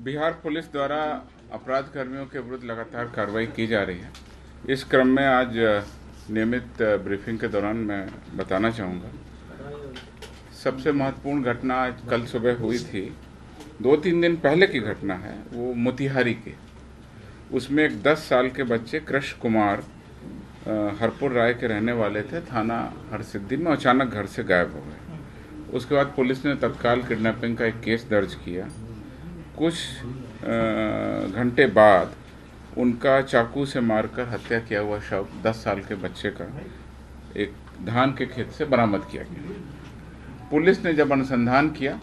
Bihar police द्वारा अपराध कर्मियों के विरुद्ध लगातार कार्रवाई की जा रही है। इस क्रम में आज नियमित ब्रीफिंग के दौरान मैं बताना चाहूँगा, सबसे महत्वपूर्ण घटना आज कल सुबह हुई थी। 2-3 दिन पहले की घटना है, वो मोतिहारी की। उसमें एक 10 साल के बच्चे कृष्ण कुमार हरपुर राय के रहने वाले थे, थाना हरसिद्धि में अचानक घर से गायब हो गए। उसके बाद पुलिस ने तत्काल किडनैपिंग का एक केस दर्ज किया। कुछ घंटे बाद उनका चाकू से मारकर हत्या किया हुआ शव 10 साल के बच्चे का एक धान के खेत से बरामद किया गया। पुलिस ने जब अनुसंधान किया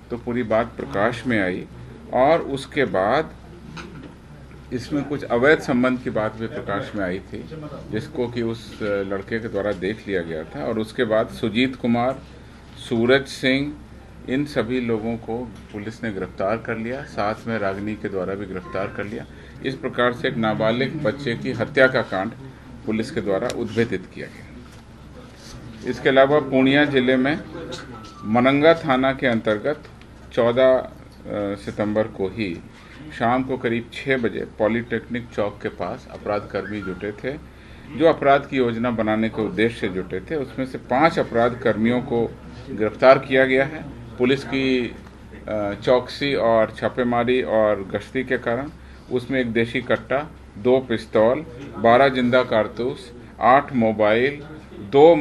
तो पूरी बात प्रकाश में आई और उसके बाद इसमें कुछ अवैध संबंध की बात भी प्रकाश में आई थी, जिसको कि उस लड़के के द्वारा देख लिया गया था। और उसके बाद सुजीत कुमार, सूरज सिंह, इन सभी लोगों को पुलिस ने गिरफ्तार कर लिया, साथ में रागिनी के द्वारा भी गिरफ्तार कर लिया। इस प्रकार से एक नाबालिग बच्चे की हत्या का कांड पुलिस के द्वारा उद्भेदित किया गया। इसके अलावा पूर्णिया जिले में मनंगा थाना के अंतर्गत 14 सितंबर को ही शाम को करीब 6 बजे पॉलिटेक्निक चौक के पास अपराध कर्मी जुटे थे, जो अपराध की योजना बनाने के उद्देश्य से जुटे थे। उसमें से 5 अपराध कर्मियों को गिरफ्तार किया गया है। पुलिस की चौकसी और छापेमारी और गश्ती के कारण उसमें एक देशी कट्टा, 2 पिस्तौल, 12 जिंदा कारतूस, 8 मोबाइल, 2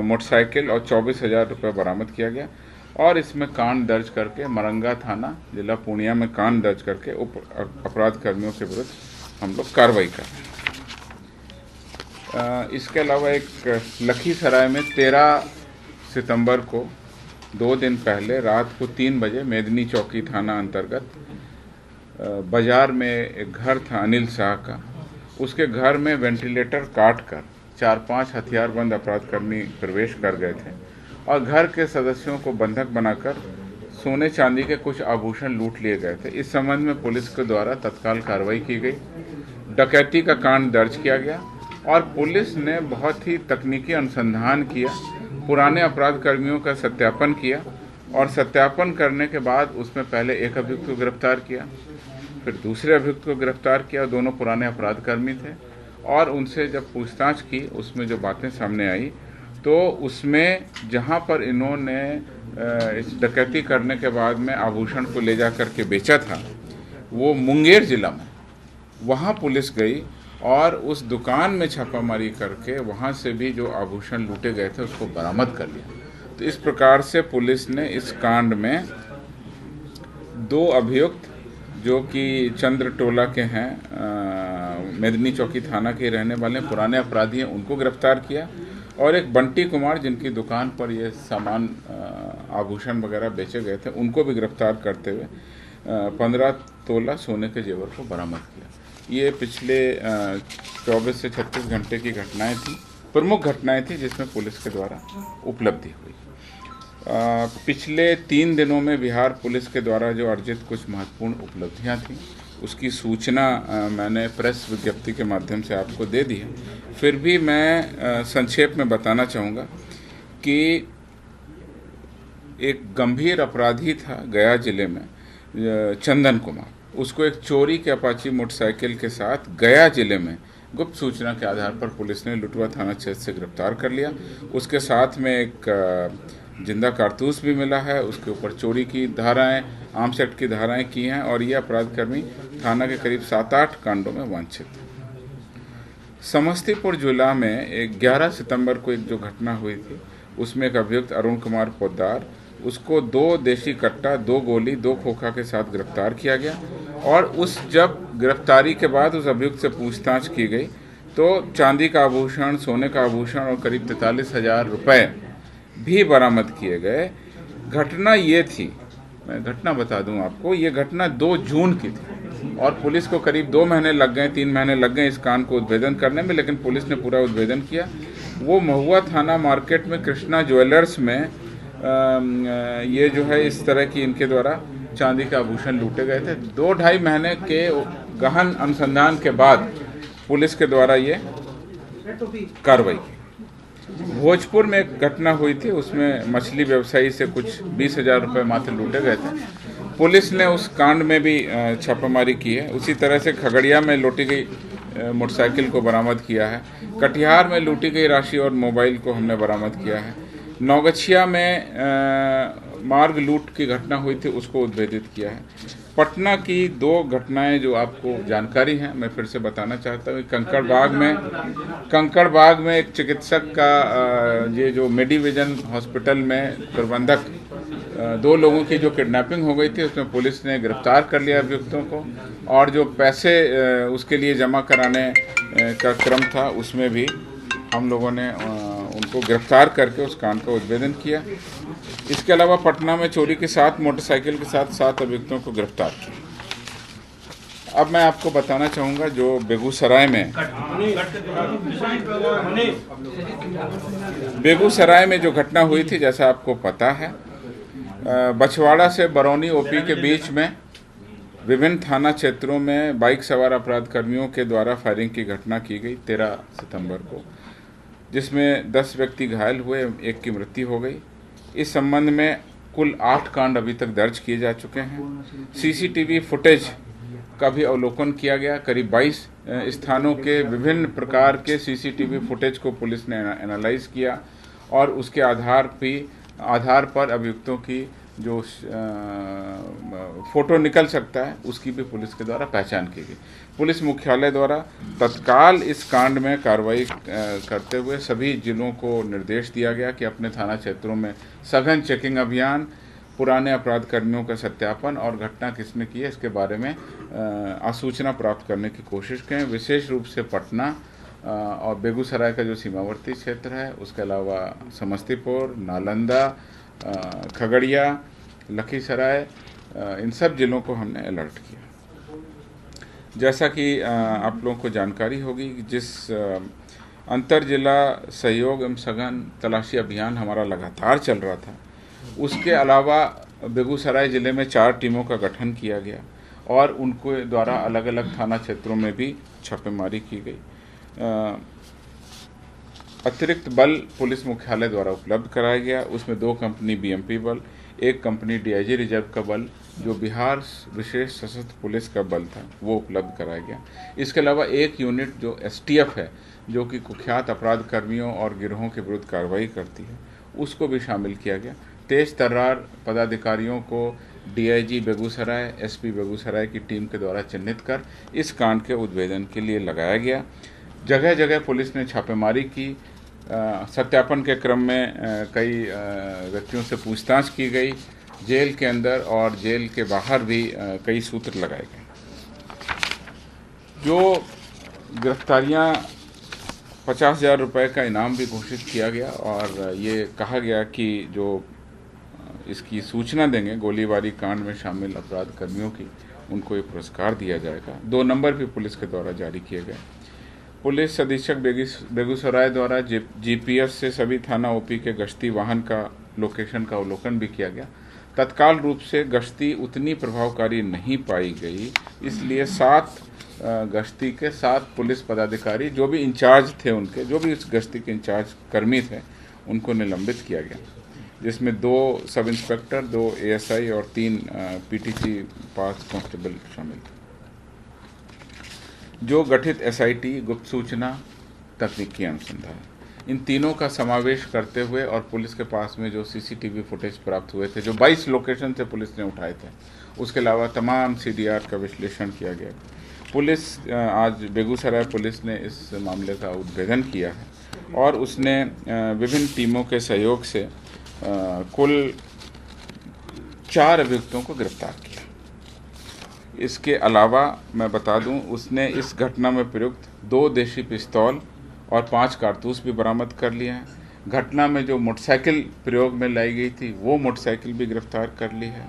मोटरसाइकिल और 24,000 रुपये बरामद किया गया। और इसमें कांड दर्ज करके मरंगा थाना जिला पूर्णिया में कांड दर्ज करके अपराध कर्मियों के विरुद्ध हम लोग कार्रवाई कर रहे हैं। इसके अलावा एक लखीसराय में 13 सितंबर को 2 दिन पहले रात को 3 बजे मेदनी चौकी थाना अंतर्गत बाजार में एक घर था अनिल शाह का। उसके घर में वेंटिलेटर काटकर 4-5 हथियारबंद अपराधकर्मी प्रवेश कर गए थे और घर के सदस्यों को बंधक बनाकर सोने चांदी के कुछ आभूषण लूट लिए गए थे। इस संबंध में पुलिस के द्वारा तत्काल कार्रवाई की गई, डकैती का कांड दर्ज किया गया और पुलिस ने बहुत ही तकनीकी अनुसंधान किया, पुराने अपराध कर्मियों का सत्यापन किया और सत्यापन करने के बाद उसमें पहले एक अभियुक्त को गिरफ्तार किया, फिर दूसरे अभियुक्त को गिरफ्तार किया। दोनों पुराने अपराध कर्मी थे और उनसे जब पूछताछ की, उसमें जो बातें सामने आई तो उसमें जहां पर इन्होंने इस डकैती करने के बाद में आभूषण को ले जा कर के बेचा था, वो मुंगेर जिला में, वहां पुलिस गई और उस दुकान में छापामारी करके वहां से भी जो आभूषण लूटे गए थे उसको बरामद कर लिया। तो इस प्रकार से पुलिस ने इस कांड में 2 अभियुक्त जो कि चंद्र टोला के हैं, मेदनी चौकी थाना के रहने वाले पुराने अपराधी हैं, उनको गिरफ्तार किया और एक बंटी कुमार जिनकी दुकान पर ये सामान आभूषण वगैरह बेचे गए थे, उनको भी गिरफ्तार करते हुए 15 तोला सोने के जेवर को बरामद किया। ये पिछले 24 से 36 घंटे की घटनाएं थी, प्रमुख घटनाएं थी जिसमें पुलिस के द्वारा उपलब्धि हुई। पिछले 3 दिनों में बिहार पुलिस के द्वारा जो अर्जित कुछ महत्वपूर्ण उपलब्धियां थी, उसकी सूचना मैंने प्रेस विज्ञप्ति के माध्यम से आपको दे दी है। फिर भी मैं संक्षेप में बताना चाहूँगा कि एक गंभीर अपराधी था गया जिले में, चंदन कुमार। उसको एक चोरी के अपाची मोटरसाइकिल के साथ गया जिले में गुप्त सूचना के आधार पर पुलिस ने लुटवा थाना क्षेत्र से गिरफ्तार कर लिया। उसके साथ में एक जिंदा कारतूस भी मिला है, उसके ऊपर चोरी की धाराएं, आर्म्स एक्ट की धाराएं की हैं और ये अपराधकर्मी थाना के करीब 7-8 कांडों में वांछित है। समस्तीपुर जिला में एक 11 सितंबर को एक जो घटना हुई थी, उसमें एक अभियुक्त अरुण कुमार पोद्दार, उसको 2 देशी कट्टा, 2 गोली, 2 खोखा के साथ गिरफ्तार किया गया और उस जब गिरफ्तारी के बाद उस अभियुक्त से पूछताछ की गई तो चांदी का आभूषण, सोने का आभूषण और करीब 43,000 रुपये भी बरामद किए गए। घटना ये थी, मैं घटना बता दूं आपको, ये घटना 2 जून की थी और पुलिस को करीब 2 महीने लग गए, 3 महीने लग गए इस कांड को उद्भेदन करने में, लेकिन पुलिस ने पूरा उद्भेदन किया। वो महुआ थाना मार्केट में कृष्णा ज्वेलर्स में ये जो है इस तरह की इनके द्वारा चांदी के आभूषण लूटे गए थे। 2-2.5 महीने के गहन अनुसंधान के बाद पुलिस के द्वारा ये कार्रवाई की। भोजपुर में एक घटना हुई थी, उसमें मछली व्यवसायी से कुछ 20,000 रुपये मात्र लूटे गए थे। पुलिस ने उस कांड में भी छापामारी की है। उसी तरह से खगड़िया में लूटी गई मोटरसाइकिल को बरामद किया है। कटिहार में लूटी गई राशि और मोबाइल को हमने बरामद किया है। नौगछिया में मार्ग लूट की घटना हुई थी, उसको उद्भेदित किया है। पटना की 2 घटनाएं जो आपको जानकारी हैं, मैं फिर से बताना चाहता हूँ। कंकड़बाग में एक चिकित्सक का ये जो मेडिविजन हॉस्पिटल में प्रबंधक 2 लोगों की जो किडनैपिंग हो गई थी, उसमें पुलिस ने गिरफ्तार कर लिया अभियुक्तों को, और जो पैसे उसके लिए जमा कराने का क्रम था, उसमें भी हम लोगों ने उनको गिरफ्तार करके उस कांड का उद्भेदन किया। इसके अलावा पटना में चोरी के 7 मोटरसाइकिल के साथ 7 अभियुक्तों को गिरफ्तार किया। अब मैं आपको बताना चाहूँगा जो बेगूसराय में जो घटना हुई थी, जैसा आपको पता है, बछवाड़ा से बरौनी ओपी के बीच में विभिन्न थाना क्षेत्रों में बाइक सवार अपराध कर्मियों के द्वारा फायरिंग की घटना की गई 13 सितंबर को, जिसमें 10 व्यक्ति घायल हुए, 1 की मृत्यु हो गई। इस संबंध में कुल 8 कांड अभी तक दर्ज किए जा चुके हैं। सीसीटीवी फुटेज का भी अवलोकन किया गया। करीब 22 स्थानों के विभिन्न प्रकार के सीसीटीवी फुटेज को पुलिस ने एनालाइज किया, और उसके आधार पर अभियुक्तों की जो फोटो निकल सकता है, उसकी भी पुलिस के द्वारा पहचान की गई। पुलिस मुख्यालय द्वारा तत्काल इस कांड में कार्रवाई करते हुए सभी जिलों को निर्देश दिया गया कि अपने थाना क्षेत्रों में सघन चेकिंग अभियान, पुराने अपराध कर्मियों का सत्यापन और घटना किसने की है इसके बारे में आसूचना प्राप्त करने की कोशिश करें। विशेष रूप से पटना और बेगूसराय का जो सीमावर्ती क्षेत्र है, उसके अलावा समस्तीपुर, नालंदा, खगड़िया, लखीसराय, इन सब जिलों को हमने अलर्ट किया। जैसा कि आप लोगों को जानकारी होगी, जिस अंतर जिला सहयोग एवं सघन तलाशी अभियान हमारा लगातार चल रहा था, उसके अलावा बेगूसराय ज़िले में 4 टीमों का गठन किया गया, और उनको द्वारा अलग अलग थाना क्षेत्रों में भी छापेमारी की गई। अतिरिक्त बल पुलिस मुख्यालय द्वारा उपलब्ध कराया गया। उसमें 2 कंपनी बीएमपी बल, 1 कंपनी डीआईजी रिजर्व का बल, जो बिहार विशेष सशस्त्र पुलिस का बल था, वो उपलब्ध कराया गया। इसके अलावा 1 यूनिट जो एसटीएफ है, जो कि कुख्यात अपराध कर्मियों और गिरोहों के विरुद्ध कार्रवाई करती है, उसको भी शामिल किया गया। तेज तर्रार पदाधिकारियों को डीआईजी बेगूसराय, एसपी बेगूसराय की टीम के द्वारा चिन्हित कर इस कांड के उद्भेदन के लिए लगाया गया। जगह जगह पुलिस ने छापेमारी की। सत्यापन के क्रम में कई व्यक्तियों से पूछताछ की गई। जेल के अंदर और जेल के बाहर भी कई सूत्र लगाए गए। जो गिरफ्तारियां 50,000 रुपये का इनाम भी घोषित किया गया, और ये कहा गया कि जो इसकी सूचना देंगे गोलीबारी कांड में शामिल अपराध कर्मियों की, उनको ये पुरस्कार दिया जाएगा। 2 नंबर भी पुलिस के द्वारा जारी किए गए। पुलिस अधीक्षक बेगूसराय द्वारा जीपीएस से सभी थाना ओपी के गश्ती वाहन का लोकेशन का अवलोकन भी किया गया। तत्काल रूप से गश्ती उतनी प्रभावकारी नहीं पाई गई, इसलिए 7 गश्ती के 7 पुलिस पदाधिकारी जो भी इंचार्ज थे, उनके जो भी इस गश्ती के इंचार्ज कर्मी थे, उनको निलंबित किया गया, जिसमें 2 सब इंस्पेक्टर, 2 एएसआई और 3 पीटीसी पास कांस्टेबल शामिल थे। जो गठित एसआईटी, गुप्त सूचना, तकनीकी अनुसंधान, इन तीनों का समावेश करते हुए, और पुलिस के पास में जो सीसीटीवी फुटेज प्राप्त हुए थे, जो 22 लोकेशन से पुलिस ने उठाए थे, उसके अलावा तमाम सीडीआर का विश्लेषण किया गया। पुलिस आज बेगूसराय पुलिस ने इस मामले का उद्भेदन किया है, और उसने विभिन्न टीमों के सहयोग से कुल 4 अभियुक्तों को गिरफ्तार किया। इसके अलावा मैं बता दूं, उसने इस घटना में प्रयुक्त 2 देशी पिस्तौल और 5 कारतूस भी बरामद कर लिए हैं। घटना में जो मोटरसाइकिल प्रयोग में लाई गई थी, वो मोटरसाइकिल भी गिरफ्तार कर ली है।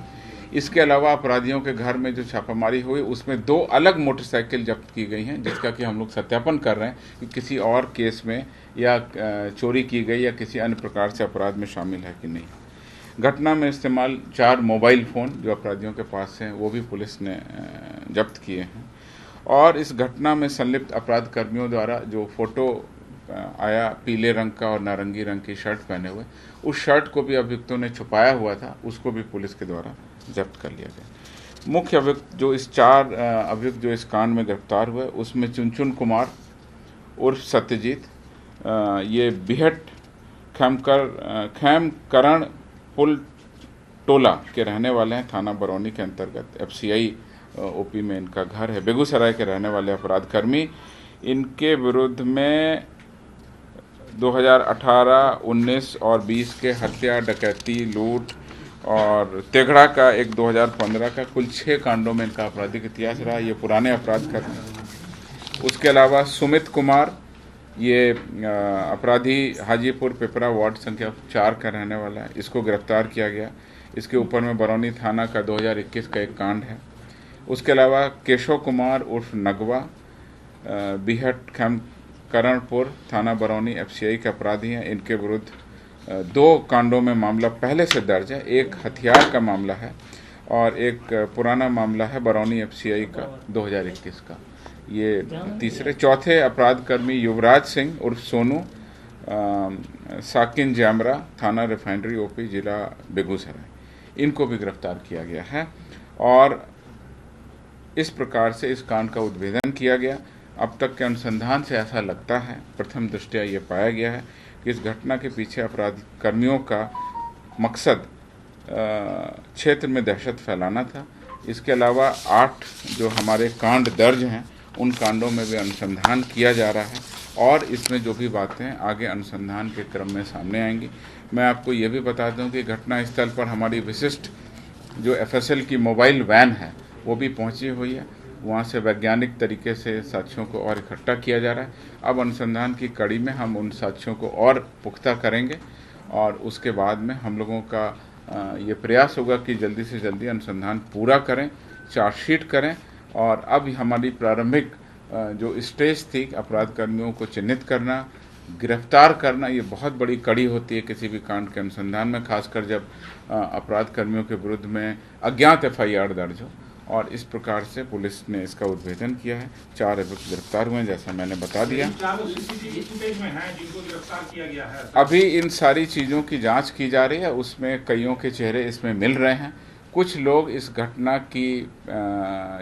इसके अलावा अपराधियों के घर में जो छापामारी हुई, उसमें 2 अलग मोटरसाइकिल जब्त की गई हैं, जिसका कि हम लोग सत्यापन कर रहे हैं कि किसी और केस में या चोरी की गई या किसी अन्य प्रकार से अपराध में शामिल है कि नहीं। घटना में इस्तेमाल 4 मोबाइल फ़ोन जो अपराधियों के पास हैं, वो भी पुलिस ने जब्त किए हैं। और इस घटना में संलिप्त अपराध कर्मियों द्वारा जो फ़ोटो आया पीले रंग का और नारंगी रंग की शर्ट पहने हुए, उस शर्ट को भी अभियुक्तों ने छुपाया हुआ था, उसको भी पुलिस के द्वारा जब्त कर लिया गया। मुख्य अभियुक्त जो इस 4 अभियुक्त जो इस कांड में गिरफ्तार हुए, उसमें चुनचुन कुमार उर्फ सत्यजीत, ये बिहट खैमकरण पुल टोला के रहने वाले हैं, थाना बरौनी के अंतर्गत FCI OP में इनका घर है। बेगूसराय के रहने वाले अपराध कर्मी, इनके विरुद्ध में 2018, 19 और 20 के हत्या, डकैती, लूट और तेघड़ा का एक 2015 का कुल 6 कांडों में इनका आपराधिक इतिहास रहा। ये पुराने अपराध कर्मी। उसके अलावा सुमित कुमार, ये अपराधी हाजीपुर पिपरा वार्ड संख्या 4 का रहने वाला है, इसको गिरफ्तार किया गया। इसके ऊपर में बरौनी थाना का 2021 का एक कांड है। उसके अलावा केशव कुमार उर्फ नगवा, बिहट खैमकरणपुर, थाना बरौनी FCI के अपराधी हैं। इनके विरुद्ध 2 कांडों में मामला पहले से दर्ज है। एक हथियार का मामला है और एक पुराना मामला है बरौनी FCI का 2021 का। ये तीसरे। चौथे अपराध कर्मी युवराज सिंह उर्फ सोनू, साकिन जैमरा, थाना रिफाइनरी OP, जिला बेगूसराय, इनको भी गिरफ्तार किया गया है। और इस प्रकार से इस कांड का उद्भेदन किया गया। अब तक के अनुसंधान से ऐसा लगता है, प्रथम दृष्टया ये पाया गया है कि इस घटना के पीछे अपराध कर्मियों का मकसद क्षेत्र में दहशत फैलाना था। इसके अलावा 8 जो हमारे कांड दर्ज हैं, उन कांडों में भी अनुसंधान किया जा रहा है और इसमें जो भी बातें आगे अनुसंधान के क्रम में सामने आएंगी। मैं आपको ये भी बता दूं कि घटनास्थल पर हमारी विशिष्ट जो FSL की मोबाइल वैन है वो भी पहुंची हुई है। वहां से वैज्ञानिक तरीके से साक्ष्यों को और इकट्ठा किया जा रहा है। अब अनुसंधान की कड़ी में हम उन साक्ष्यों को और पुख्ता करेंगे और उसके बाद में हम लोगों का ये प्रयास होगा कि जल्दी से जल्दी अनुसंधान पूरा करें, चार्जशीट करें। और अब हमारी प्रारंभिक जो स्टेज थी, अपराध कर्मियों को चिन्हित करना, गिरफ्तार करना, ये बहुत बड़ी कड़ी होती है किसी भी कांड के अनुसंधान में, खासकर जब अपराध कर्मियों के विरुद्ध में अज्ञात FIR दर्ज हो। और इस प्रकार से पुलिस ने इसका उद्भेदन किया है। 4 अभियुक्त गिरफ्तार हुए हैं, जैसा मैंने बता दिया। अभी इन सारी चीज़ों की जांच की जा रही है, उसमें कईयों के चेहरे इसमें मिल रहे हैं। कुछ लोग इस घटना की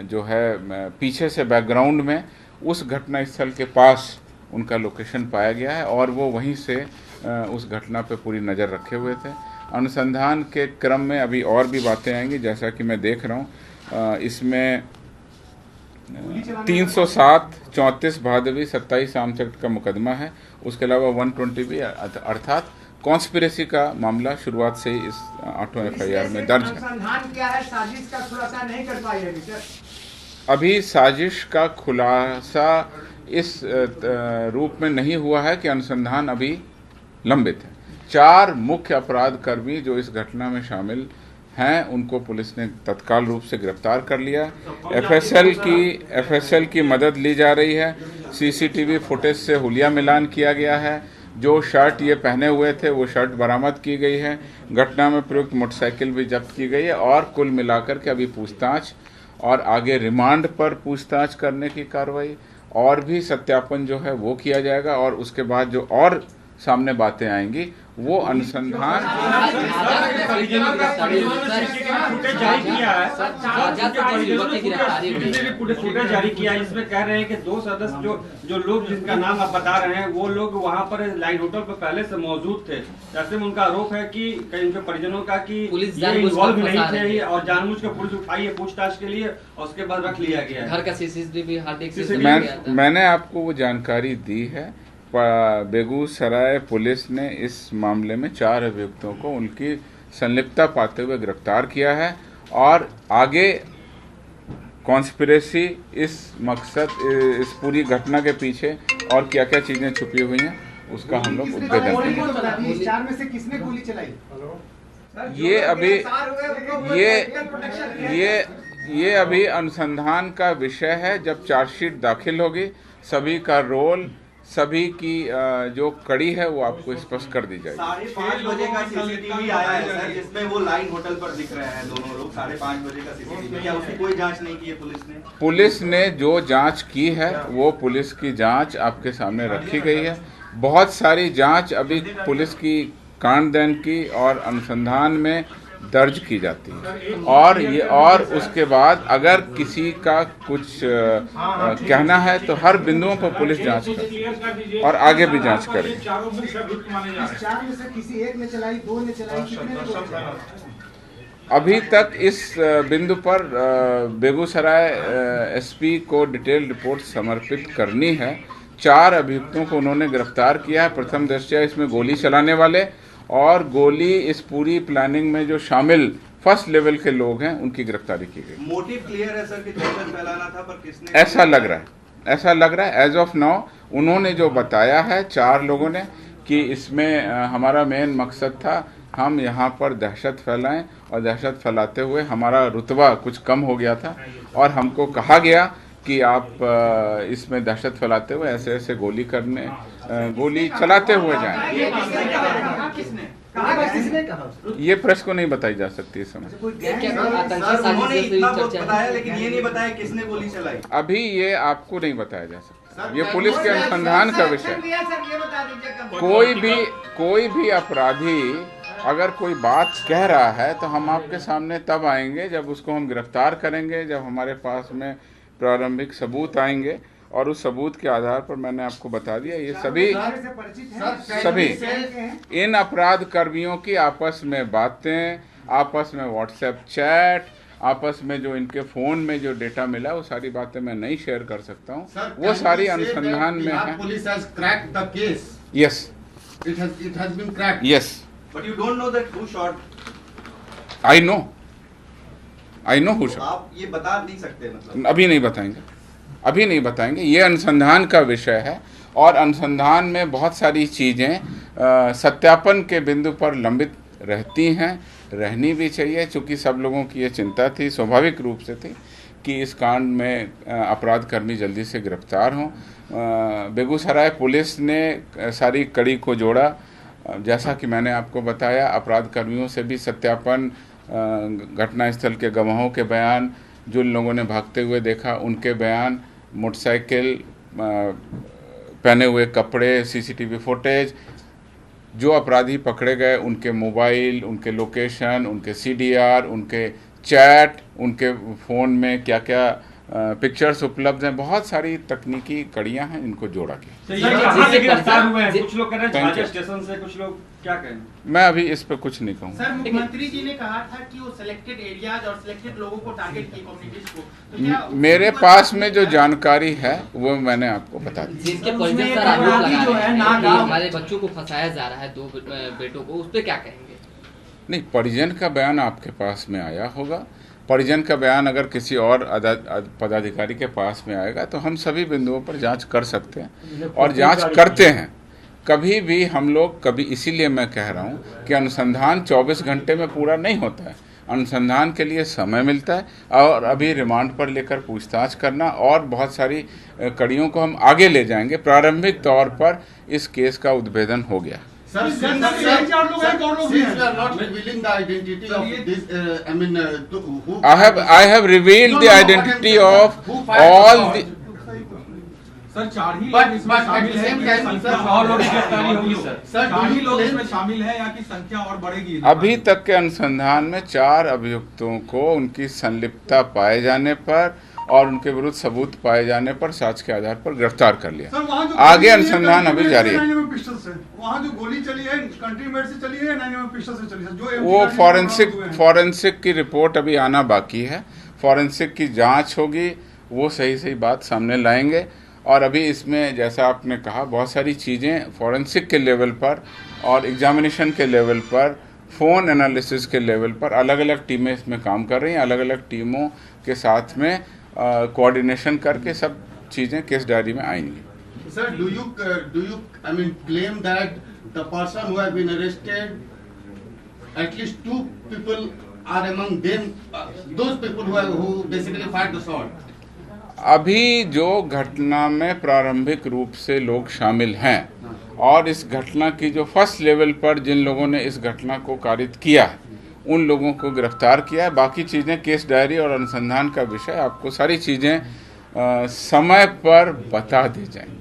जो है पीछे से बैकग्राउंड में उस घटना स्थल के पास उनका लोकेशन पाया गया है और वो वहीं से उस घटना पे पूरी नज़र रखे हुए थे। अनुसंधान के क्रम में अभी और भी बातें आएंगी, जैसा कि मैं देख रहा हूँ इसमें 307, 34 भादवी, 27 आर्म्स एक्ट का मुकदमा है। उसके अलावा 120 अर्थात कॉन्स्पिरेसी का मामला शुरुआत से ही इस 8 FIR में दर्ज है। साजिश का खुलासा नहीं कर पाई है सर। अभी साजिश का खुलासा इस रूप में नहीं हुआ है कि अनुसंधान अभी लंबित है। 4 मुख्य अपराध कर्मी जो इस घटना में शामिल हैं, उनको पुलिस ने तत्काल रूप से गिरफ्तार कर लिया। FSL की मदद ली जा रही है। CCTV फुटेज से हुलिया मिलान किया गया है। जो शर्ट ये पहने हुए थे वो शर्ट बरामद की गई है। घटना में प्रयुक्त मोटरसाइकिल भी जब्त की गई है और कुल मिलाकर के अभी पूछताछ और आगे रिमांड पर पूछताछ करने की कार्रवाई और भी सत्यापन जो है वो किया जाएगा। और उसके बाद जो और सामने बातें आएंगी वो अनुसंधान जारी किया है। इसमें कह रहे हैं कि 2 सदस्य जो लोग जिनका नाम आप बता रहे हैं वो लोग वहां पर लाइन होटल पर पहले से मौजूद थे। ऐसे में उनका आरोप है कि कई उनके परिजनों का कि ये इन्वॉल्व नहीं थे और जानबूझ कर पुलिस उठाई है पूछताछ के लिए और उसके बाद रख लिया गया है। घर का CCTV मैंने आपको वो जानकारी दी है। बेगूसराय पुलिस ने इस मामले में 4 अभियुक्तों को उनकी संलिप्तता पाते हुए गिरफ्तार किया है और आगे कॉन्स्पिरेसी, इस मकसद, इस पूरी घटना के पीछे और क्या क्या चीज़ें छुपी हुई हैं उसका हम लोग उद्भेदन करेंगे। 4 में से किसने गोली चलाई? ये अभी अनुसंधान का विषय है। जब चार्जशीट दाखिल होगी सभी का रोल, सभी की जो कड़ी है वो आपको स्पष्ट कर दी जाएगी। 5:30 बजे का CCTV आया है सर, जिसमें वो लाइन होटल पर दिख रहे हैं दोनों लोग। 5:30 बजे का CCTV, क्या उसकी कोई जांच नहीं की है पुलिस ने? पुलिस ने जो जांच की है वो पुलिस की जांच आपके सामने रखी गई है। बहुत सारी जांच अभी पुलिस की कांडदन की और अनुसंधान में दर्ज की जाती है और उसके बाद अगर किसी का कुछ कहना है तो हर बिंदुओं पर पुलिस जांच करे और आगे भी जांच करे। इस 4 में से किसी एक ने चलाई, 2 ने चलाई, कितने ने गोली चलाई? अभी तक इस बिंदु पर बेगूसराय एसपी को डिटेल रिपोर्ट समर्पित करनी है। 4 अभियुक्तों को उन्होंने गिरफ्तार किया है। प्रथम दृष्टया इसमें गोली चलाने वाले और गोली इस पूरी प्लानिंग में जो शामिल फर्स्ट लेवल के लोग हैं उनकी गिरफ्तारी की गई। मोटिव क्लियर है सर कि दहशत फैलाना था, पर किसने? ऐसा लग रहा है एज ऑफ नाउ। उन्होंने जो बताया है 4 लोगों ने कि इसमें हमारा मेन मकसद था हम यहाँ पर दहशत फैलाएं और दहशत फैलाते हुए हमारा रुतबा कुछ कम हो गया था और हमको कहा गया कि आप इसमें दहशत फैलाते हुए ऐसे ऐसे गोली चलाते हुए जाएं। ये प्रेस को नहीं बताई जा सकती इस समय। उन्होंने इतना बताया लेकिन ये नहीं बताया किसने गोली चलाई। अभी ये आपको नहीं बताया जा सकता, ये पुलिस के अनुसंधान का विषय। कोई भी अपराधी अगर कोई बात कह रहा है तो हम आपके सामने तब आएंगे जब उसको हम गिरफ्तार करेंगे, जब हमारे पास में प्रारंभिक सबूत आएंगे और उस सबूत के आधार पर मैंने आपको बता दिया ये सभी इन अपराध कर्मियों की आपस में बातें, आपस में व्हाट्सएप चैट, आपस में जो इनके फोन में जो डेटा मिला वो सारी बातें मैं नहीं शेयर कर सकता हूँ। वो सारी अनुसंधान में है। Police has cracked the case. Yes. It has been cracked. Yes. But you don't know that who shot. I know who shot. आप ये बता नहीं सकते मतलब? अभी नहीं बताएंगे। ये अनुसंधान का विषय है और अनुसंधान में बहुत सारी चीज़ें सत्यापन के बिंदु पर लंबित रहती हैं, रहनी भी चाहिए। चूँकि सब लोगों की ये चिंता थी, स्वाभाविक रूप से थी कि इस कांड में अपराध कर्मी जल्दी से गिरफ्तार हों। बेगूसराय पुलिस ने सारी कड़ी को जोड़ा। जैसा कि मैंने आपको बताया, अपराध कर्मियों से भी सत्यापन, घटनास्थल के गवाहों के बयान, जो लोगों ने भागते हुए देखा उनके बयान, मोटरसाइकिल, पहने हुए कपड़े, सीसीटीवी फुटेज, जो अपराधी पकड़े गए उनके मोबाइल, उनके लोकेशन, उनके सीडीआर, उनके चैट, उनके फ़ोन में क्या क्या पिक्चर्स उपलब्ध हैं। बहुत सारी तकनीकी कड़ियां हैं, इनको जोड़ा गया। गिरफ्तार हुए हैं कुछ लोग, कह रहे हैं झाझा स्टेशन से, कुछ लोग क्या कहें? मैं अभी इस पे कुछ नहीं कहूँगा। सर, मुख्यमंत्री जी ने कहा था कि वो सिलेक्टेड एरियाज और सिलेक्टेड लोगों को टारगेट किए, कम्युनिटीज को, तो क्या मेरे पास में जो जानकारी है वो मैंने आपको बता दी। जिनके परिजन सर आरोप लगा रहे हैं कि हमारे बच्चों को फंसाया जा रहा है, 2 बेटों को, उस पे क्या कहेंगे? नहीं, परिजन का बयान आपके पास में आया होगा। परिजन का बयान अगर किसी और पदाधिकारी के पास में आएगा तो हम सभी बिंदुओं पर जांच कर सकते हैं और जांच करते हैं। कभी भी हम लोग इसीलिए मैं कह रहा हूं कि अनुसंधान 24 घंटे में पूरा नहीं होता है। अनुसंधान के लिए समय मिलता है और अभी रिमांड पर लेकर पूछताछ करना और बहुत सारी कड़ियों को हम आगे ले जाएंगे। प्रारंभिक तौर पर इस केस का उद्भेदन हो गया। Since we are not revealing the identity of this, who I have revealed the identity of all the. Sir, 4 he But इसमें at शामिल the same है, time, संख्या sir, और लोग की गिरफ्तारी होगी सर? Sir, 4 ही लोग claim- इसमें शामिल है या कि संख्या और बढ़ेगी? अभी तक के अनुसंधान में 4 अभियुक्तों को उनकी संलिप्तता पाए जाने पर और उनके विरुद्ध सबूत पाए जाने पर साक्ष्य के आधार पर गिरफ्तार कर लिया। आगे अनुसंधान अभी जारी है। वहाँ जो गोली चली है कंट्री मेड से चली है, 9mm पिस्टल से चली है, जो वो फॉरेंसिक की रिपोर्ट अभी आना बाकी है। फॉरेंसिक की जांच होगी, वो सही बात सामने लाएंगे। और अभी इसमें जैसा आपने कहा बहुत सारी चीज़ें फॉरेंसिक के लेवल पर और एग्जामिनेशन के लेवल पर, फ़ोन एनालिसिस के लेवल पर अलग अलग टीमें इसमें काम कर रही हैं। अलग अलग टीमों के साथ में कोऑर्डिनेशन करके सब चीज़ें केस डायरी में आएंगी। Sir, do you claim that the person who have been arrested, at least 2 people are among them, those people who basically fired the shot? अभी जो घटना में प्रारंभिक रूप से लोग शामिल हैं और इस घटना की जो फर्स्ट लेवल पर जिन लोगों ने इस घटना को कारित किया उन लोगों को गिरफ्तार किया है। बाकी चीज़ें केस डायरी और अनुसंधान का विषय, आपको सारी चीज़ें समय पर बता दी जाएंगी।